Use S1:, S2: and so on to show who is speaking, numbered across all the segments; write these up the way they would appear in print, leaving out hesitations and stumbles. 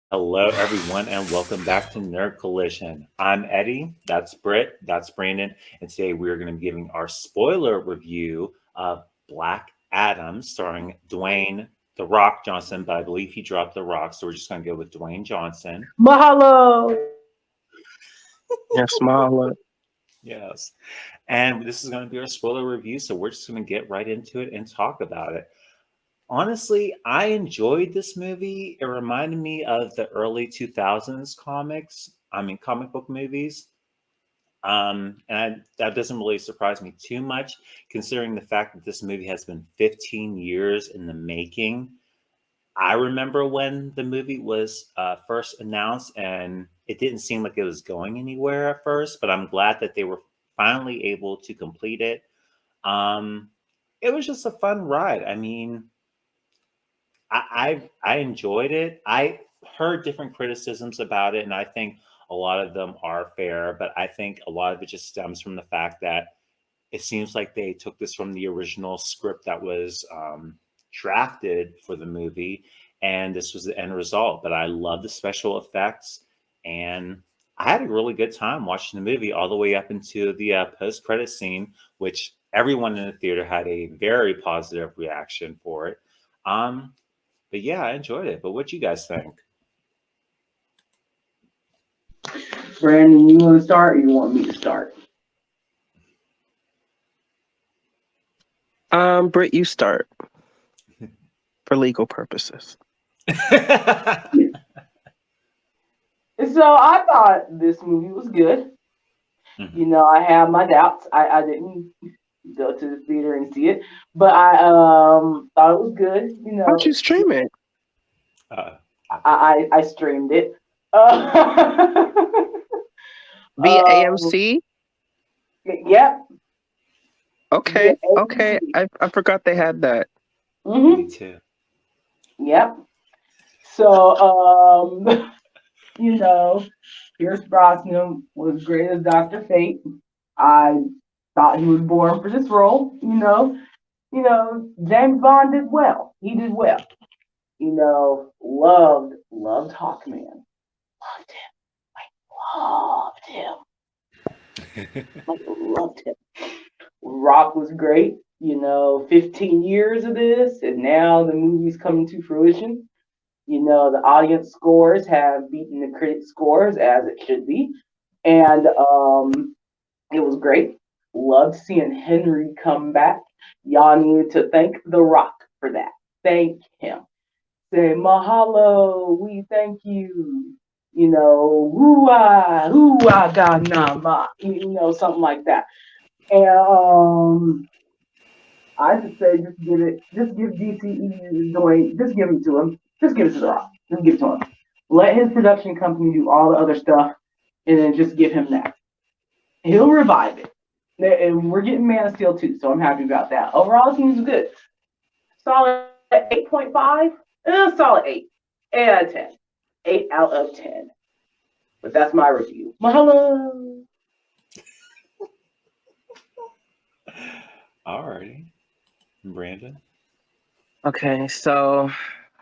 S1: Hello, everyone, and welcome back to Nerd Collision. I'm Eddie, that's Britt, that's Brandon, and today we're going to be giving our spoiler review of Black Adam, starring Dwayne The Rock Johnson, but I believe he dropped The Rock, so we're just going to go with Dwayne Johnson.
S2: Mahalo.
S3: Yeah, smile.
S1: Yes. And this is going to be our spoiler review, so we're just going to get right into it and talk about it. Honestly, I enjoyed this movie. It reminded me of the early 2000s comic book movies. That doesn't really surprise me too much, considering the fact that this movie has been 15 years in the making. I remember when the movie was first announced, and it didn't seem like it was going anywhere at first, but I'm glad that they were finally able to complete it. Um, it was just a fun ride. I mean, I enjoyed it. I heard different criticisms about it, and I think a lot of them are fair. But I think a lot of it just stems from the fact that it seems like they took this from the original script that was drafted for the movie, and this was the end result. But I love the special effects, and I had a really good time watching the movie all the way up into the post credit scene, which everyone in the theater had a very positive reaction for it. Um, but yeah, I enjoyed it. But what you guys think?
S2: Brandon, you want to start or you want me to start?
S3: Britt, you start for legal purposes.
S2: So I thought this movie was good.
S1: Mhm.
S2: I have my doubts. I didn't go to the theater and see it, but I thought it was good.
S3: How'd you stream it?
S1: Okay.
S2: I streamed it. Uh,
S3: Via
S2: um,
S3: AMC?
S2: yep, via
S3: Okay.
S2: AMC.
S3: I forgot they had that.
S1: Me
S2: Mm-hmm.
S1: too.
S2: Yep. So you know, Pierce Brosnan was great as Dr. Fate. I thought he was born for this role. James Bond did well. He did well. Loved Hawkman. Loved him. Loved him. Loved him. Rock was great. 15 years of this, and now the movie's coming to fruition. The audience scores have beaten the critic scores as it should be. And it was great. Loved seeing Henry come back. Y'all need to thank The Rock for that. Thank him. Say mahalo. We thank you. Hoo-ah, ganama. Something like that. And I just say just give DCEU doing, just give it to him. Just give it to The Rock. Just give it to him. Let his production company do all the other stuff, and then just give him that. He'll revive it. And we're getting Man of Steel too, so I'm happy about that. Overall, the team's good. Solid 8.5. Solid 8. 8 out of 10. 8 out of 10. But that's my review. Mahalo.
S1: Alrighty, Brandon.
S3: Okay, so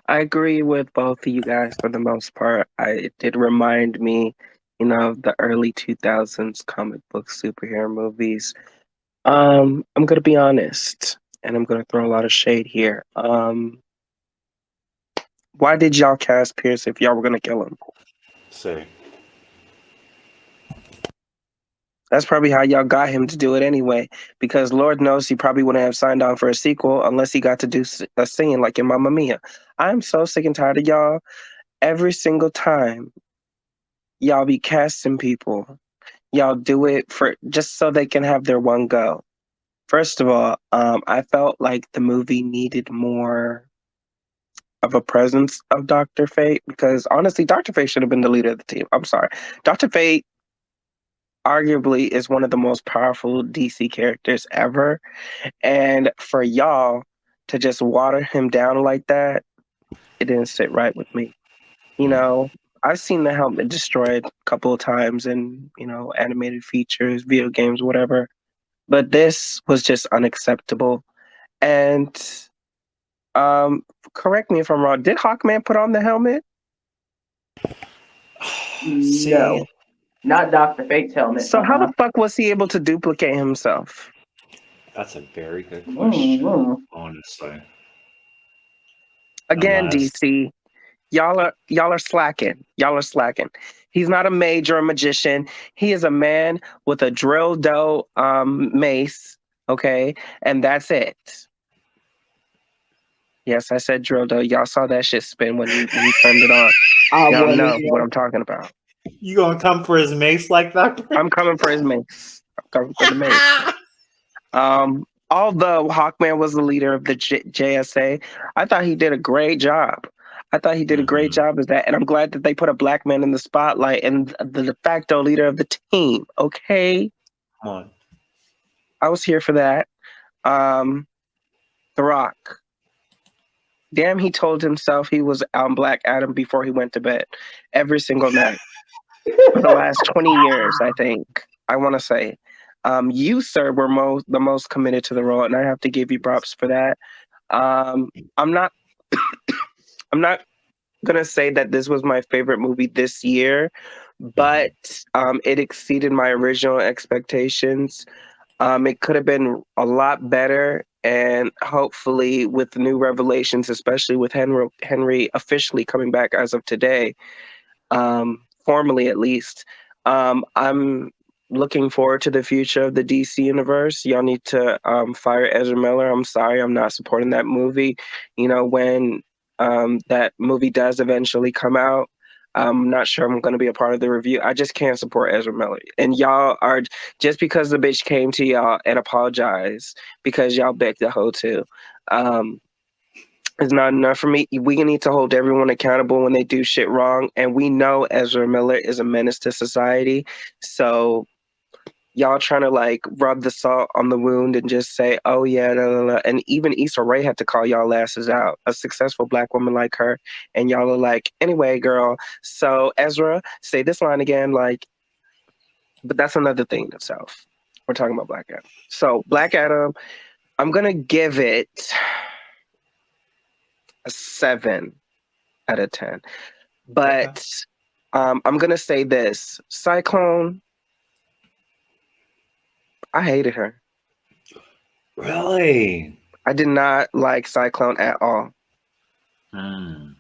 S3: I agree with both of you guys for the most part. It did remind me, of the early 2000s comic book superhero movies. I'm gonna be honest, and I'm gonna throw a lot of shade here. Why did y'all cast Pierce if y'all were gonna kill him?
S1: Say,
S3: That's probably how y'all got him to do it anyway, because Lord knows he probably wouldn't have signed on for a sequel unless he got to do a scene like in Mamma Mia. I'm so sick and tired of y'all. Every single time y'all be casting people, y'all do it for just so they can have their one go. First of all, I felt like the movie needed more of a presence of Dr. Fate because honestly, Dr. Fate should have been the leader of the team. I'm sorry. Dr. Fate arguably is one of the most powerful DC characters ever. And for y'all to just water him down like that, it didn't sit right with me. You
S1: mm,
S3: know, I've seen the helmet destroyed a couple of times in, animated features, video games, whatever. But this was just unacceptable. And um correct me if I'm wrong, did Hawkman put on the helmet?
S1: See,
S2: No, not Dr. Fate's helmet.
S3: So how the fuck was he able to duplicate himself?
S1: that's a very good question,
S2: Mm-hmm.
S1: honestly.
S3: Again,
S1: Unless,
S3: DC, y'all are slacking. Y'all are slacking. He's not a mage or a magician. He is a man with a drill dough mace, okay? And that's it. Yes, I said drill dough. Y'all saw that shit spin when he turned it on.
S2: I
S3: Y'all
S2: was
S3: know what I'm talking about.
S1: you gonna come for his mace like that?
S3: I'm coming for his mace. I'm coming for the mace. Although Hawkman was the leader of the JSA, I thought he did a great job. I thought he did a great
S1: Mhm.
S3: job as that, and I'm glad that they put a black man in the spotlight and the de facto leader of the team. Okay,
S1: Come on.
S3: I was here for that. The Rock. Damn, he told himself he was Black Adam before he went to bed every single night for the last 20 years, I think. I want to say. You, sir, were the most committed to the role, and I have to give you props for that. I'm not I'm not gonna say that this was my favorite movie this year, but it exceeded my original expectations. It could have been a lot better, and hopefully, with new revelations, especially with Henry officially coming back as of today, formally at least, I'm looking forward to the future of the DC universe. Y'all need to fire Ezra Miller. I'm sorry, I'm not supporting that movie. You know, when that movie does eventually come out, I'm not sure I'm going to be a part of the review. I just can't support Ezra Miller. And y'all are, just because the bitch came to y'all and apologized because y'all begged the hoe too. It's not enough for me. We need to hold everyone accountable when they do shit wrong. And we know Ezra Miller is a menace to society. So y'all trying to like rub the salt on the wound and just say, oh yeah, la, la, la. And even Issa Rae had to call y'all asses out, a successful black woman like her. And y'all are like, anyway, girl. So Ezra, say this line again, like, but that's another thing in itself. We're talking about Black Adam. So Black Adam, I'm gonna give it a 7 out of 10. But I'm gonna say this: Cyclone. I hated her.
S1: Really?
S3: I did not like Cyclone at all.
S1: Hmm.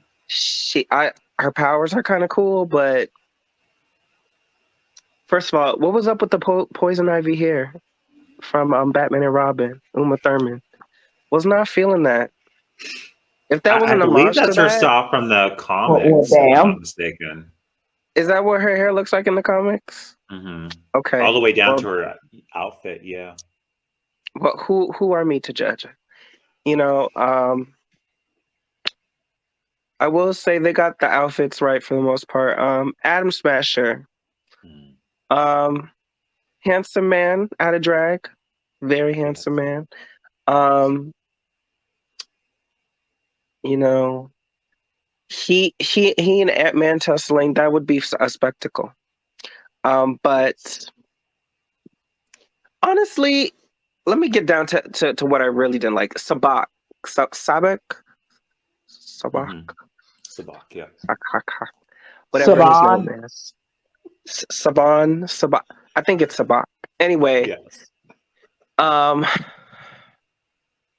S3: Her powers are kind of cool, but first of all, what was up with the poison ivy hair from Batman and Robin, Uma Thurman? Was not feeling that. If that was
S1: I
S3: an
S1: believe
S3: homage to
S1: that's her
S3: that,
S1: style from the
S2: Well,
S1: comics, if I'm
S2: damn.
S1: not mistaken.
S3: is that what her hair looks like in the comics?
S1: Hmm.
S3: Okay.
S1: All the way down
S3: Well,
S1: to her outfit, yeah.
S3: well, who are me to judge? You know, I will say they got the outfits right for the most part. Adam Smasher,
S1: Mm.
S3: um, handsome man out of drag, very
S1: Yes.
S3: handsome man. Um, you know, he and Ant-Man tussling, that would be a spectacle. But honestly, let me get down to what I really didn't like. Sabak, Sabak,
S1: Mm-hmm. Sabak, yeah.
S3: whatever his name
S2: Saban.
S3: is. Sabak. I think it's Sabak. Anyway,
S1: Yes.
S3: um,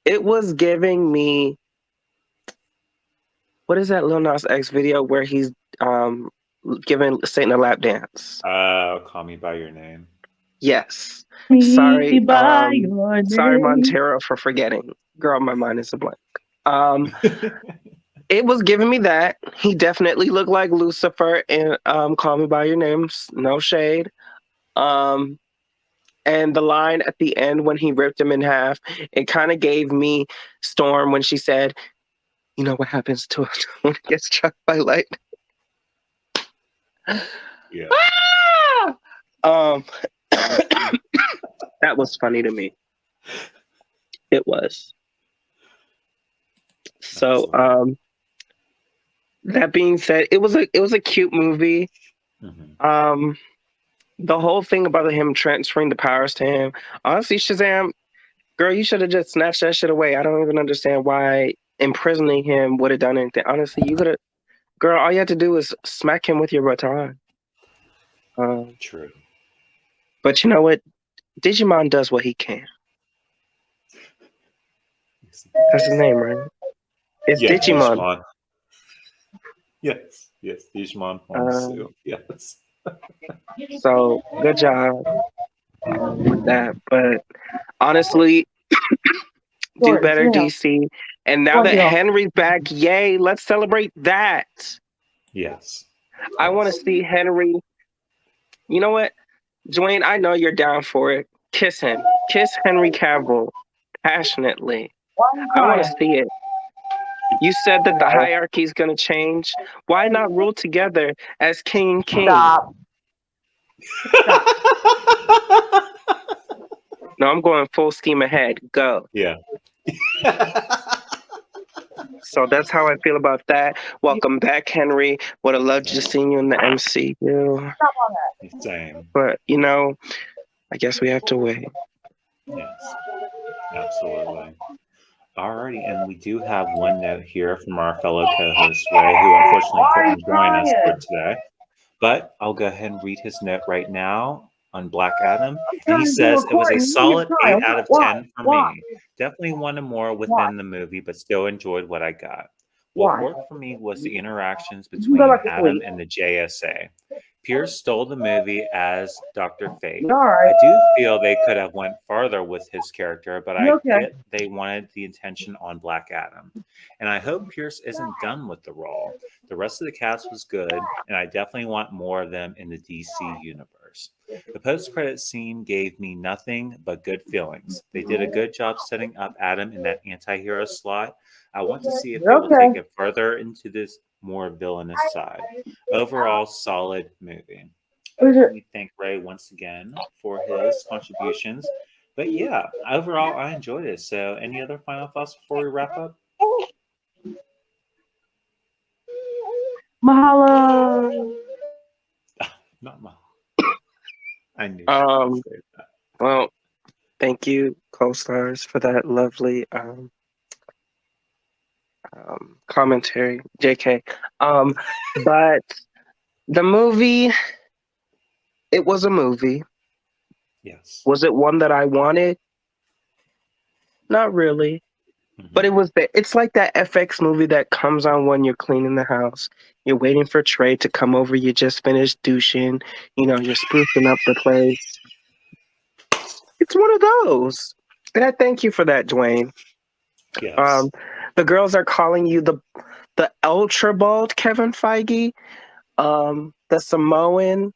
S3: it was giving me, what is that Lil Nas X video where he's giving Satan a lap dance?
S1: Call Me by Your Name.
S3: Yes.
S2: Me
S3: Sorry,
S2: by your
S3: sorry
S2: name.
S3: Montero for forgetting. Girl, my mind is a blank. It was giving me that. He definitely looked like Lucifer in Call Me by Your Name. No shade. Um, and the line at the end when he ripped him in half, it kind of gave me Storm when she said, "You know what happens to it when it gets struck by light."
S1: Yeah.
S3: um, that was funny to me. It was. So,
S1: Excellent.
S3: that being said, it was a cute movie.
S1: Mm-hmm.
S3: The whole thing about him transferring the powers to him, honestly, Shazam, girl, you should have just snatched that shit away. I don't even understand why imprisoning him would have done anything. Honestly, you could have Girl, all you have to do is smack him with your baton.
S1: True.
S3: But you know what? Digimon does what he can. That's his name, right? It's
S1: Yeah,
S3: Digimon.
S1: Digimon. Yes, Digimon Honsu. Yes.
S3: So good job with that. But honestly, do
S2: Jordan,
S3: better,
S2: sit down.
S3: DC. And now
S2: Come on,
S3: that
S2: get off.
S3: Henry's back, yay, let's celebrate that.
S1: Yes.
S3: I want to see Henry. You know what, Dwayne? I know you're down for it. Kiss him. Kiss Henry Cavill passionately.
S2: Why are you
S3: I want to
S2: crying?
S3: see it. You said that the
S2: No.
S3: hierarchy is going to change. Why not rule together as king and king?
S2: Stop. Stop.
S3: No, I'm going full steam ahead. Go.
S1: Yeah.
S3: So that's how I feel about that. Welcome back, Henry. Would have loved to see you in the MCU.
S2: Stop on that.
S1: Same.
S3: But, you know, I guess we have to wait.
S1: Yes. Absolutely. Alrighty, and we do have one note here from our fellow co-host Ray, who unfortunately
S2: Why are you
S1: couldn't join us for
S2: crying?
S1: today. But I'll go ahead and read his note right now on Black Adam.
S2: I'm
S1: And he
S2: trying to do
S1: says it was a
S2: recording. You
S1: solid
S2: keep
S1: 8
S2: crying.
S1: out of
S2: Why?
S1: 10 for
S2: Why?
S1: me. Definitely wanted more
S2: Why?
S1: within the movie, but still enjoyed what I got. What
S2: Why?
S1: worked for me was the interactions
S2: You can go
S1: between
S2: back to
S1: Adam
S2: sleep.
S1: and the JSA. Pierce stole the movie as Dr. Fate.
S2: You all right?
S1: I do feel they could have went farther with his character, but
S2: You
S1: I
S2: okay?
S1: get they wanted the attention on Black Adam. And I hope Pierce isn't done with the role. The rest of the cast was good, and I definitely want more of them in the DC universe. The post-credit scene gave me nothing but good feelings. They did a good job setting up Adam in that anti-hero slot. I want to see if they
S2: You're
S1: will take
S2: okay.
S1: it further into this more villainous side. Overall, solid movie. Let me thank Ray once again for his contributions. But yeah, overall, I enjoyed it. So, any other final thoughts before we wrap up?
S2: Mahalo.
S1: Not my. I knew she was going to say that.
S3: Well, thank you, co-stars, for that lovely commentary, JK. But the movie, it was a movie.
S1: Yes.
S3: Was it one that I wanted? Not really. But it was it's like that FX movie that comes on when you're cleaning the house. You're waiting for Trey to come over. You just finished douching. You know, you're sprucing up the place. It's one of those. And I thank you for that, Dwayne.
S1: Yes.
S3: The girls are calling you the ultra bald Kevin Feige, the Samoan,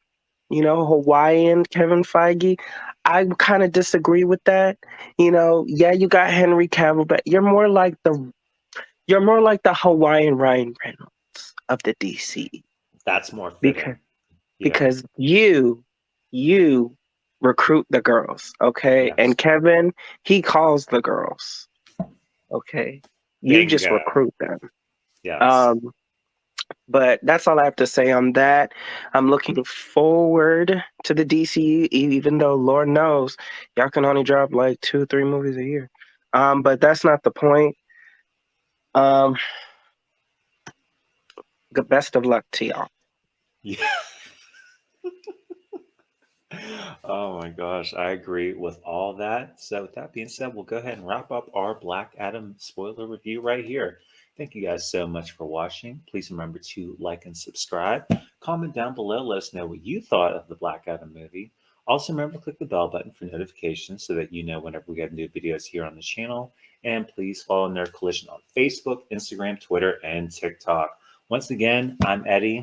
S3: Hawaiian Kevin Feige. I kind of disagree with that. Yeah, you got Henry Cavill, but you're more like the Hawaiian Ryan Reynolds of the DC
S1: That's more
S3: because
S1: fitting. Yeah.
S3: because you recruit the girls, okay?
S1: Yes.
S3: And Kevin, he calls the girls. Okay. You just
S1: Bingo.
S3: recruit them.
S1: Yes.
S3: But that's all I have to say on that. I'm looking forward to the DCU, even though Lord knows y'all can only drop like 2-3 movies a year. But that's not the point. The best of luck to y'all.
S1: Yeah. Oh my gosh, I agree with all that. So, with that being said, we'll go ahead and wrap up our Black Adam spoiler review right here. Thank you guys so much for watching. Please remember to like and subscribe. Comment down below, let us know what you thought of the Black Adam movie. Also, remember to click the bell button for notifications so that you know whenever we have new videos here on the channel. And please follow Nerd Collision on Facebook, Instagram, Twitter, and TikTok. Once again, I'm Eddie.